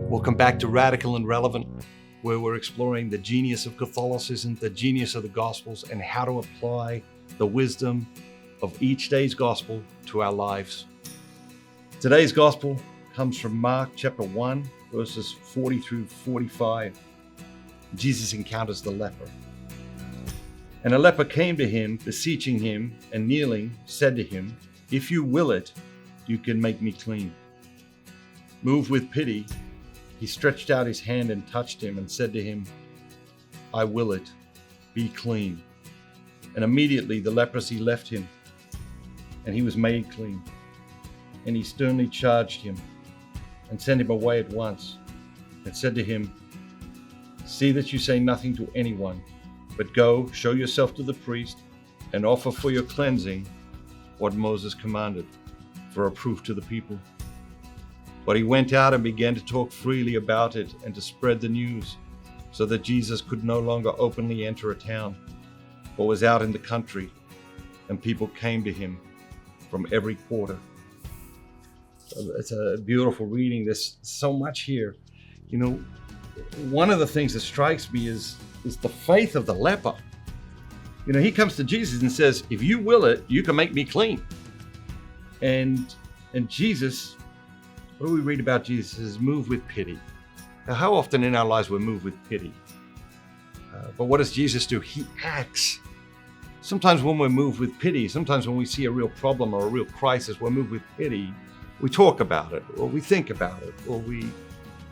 Welcome back to Radical and Relevant, where we're exploring the genius of Catholicism, the genius of the Gospels, and how to apply the wisdom of each day's Gospel to our lives. Today's Gospel comes from Mark chapter 1, verses 40 through 45. Jesus encounters the leper. And a leper came to him, beseeching him, and kneeling, said to him, "If you will it, you can make me clean." Moved with pity, he stretched out his hand and touched him and said to him, "I will it, be clean." And immediately the leprosy left him, and he was made clean. And he sternly charged him and sent him away at once, and said to him, "See that you say nothing to anyone, but go, show yourself to the priest, and offer for your cleansing what Moses commanded, for a proof to the people." But he went out and began to talk freely about it and to spread the news, so that Jesus could no longer openly enter a town, but was out in the country, and people came to him from every quarter. It's a beautiful reading. There's so much here. You know, one of the things that strikes me is the faith of the leper. You know, he comes to Jesus and says, "If you will it, you can make me clean." And Jesus, what do we read about Jesus? Is moved with pity. Now, how often in our lives we're moved with pity? But what does Jesus do? He acts. Sometimes when we're moved with pity, sometimes when we see a real problem or a real crisis, we're moved with pity. We talk about it, or we think about it, or we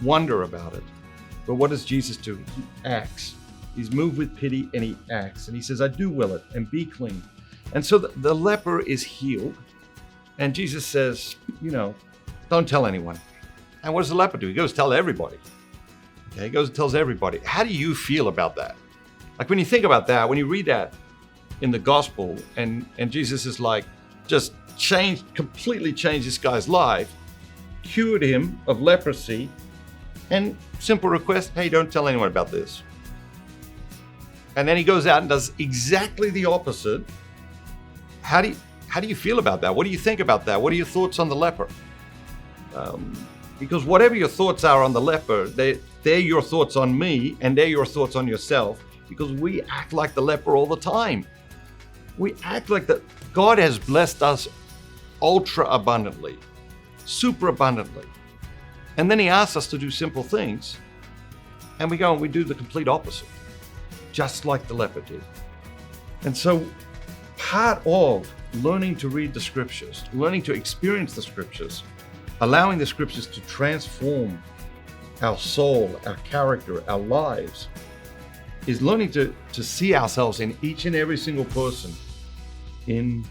wonder about it. But what does Jesus do? He acts. He's moved with pity and he acts. And he says, "I do will it, and be clean." And so the leper is healed. And Jesus says, don't tell anyone. And what does the leper do? He goes tell everybody. Okay, he goes and tells everybody. How do you feel about that? Like when you think about that, when you read that in the gospel, and Jesus is like, just completely changed this guy's life, cured him of leprosy, and simple request, "Hey, don't tell anyone about this." And then he goes out and does exactly the opposite. How do you feel about that? What do you think about that? What are your thoughts on the leper? Because whatever your thoughts are on the leper, they're your thoughts on me, and they're your thoughts on yourself, because we act like the leper all the time. We act like that. God has blessed us ultra abundantly, super abundantly. And then he asks us to do simple things, and we go and we do the complete opposite, just like the leper did. And so part of learning to read the scriptures, learning to experience the scriptures, allowing the scriptures to transform our soul, our character, our lives, is learning to see ourselves in each and every single person in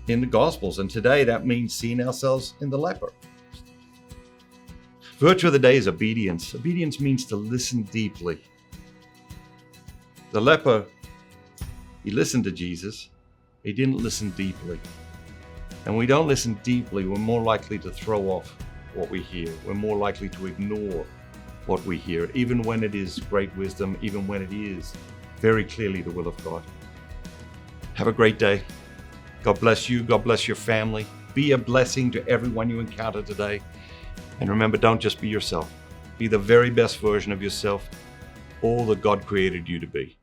the Gospels. And today that means seeing ourselves in the leper. Virtue of the day is obedience. Obedience means to listen deeply. The leper, he listened to Jesus. He didn't listen deeply. And we don't listen deeply, we're more likely to throw off what we hear. We're more likely to ignore what we hear, even when it is great wisdom, even when it is very clearly the will of God. Have a great day. God bless you. God bless your family. Be a blessing to everyone you encounter today. And remember, don't just be yourself. Be the very best version of yourself, all that God created you to be.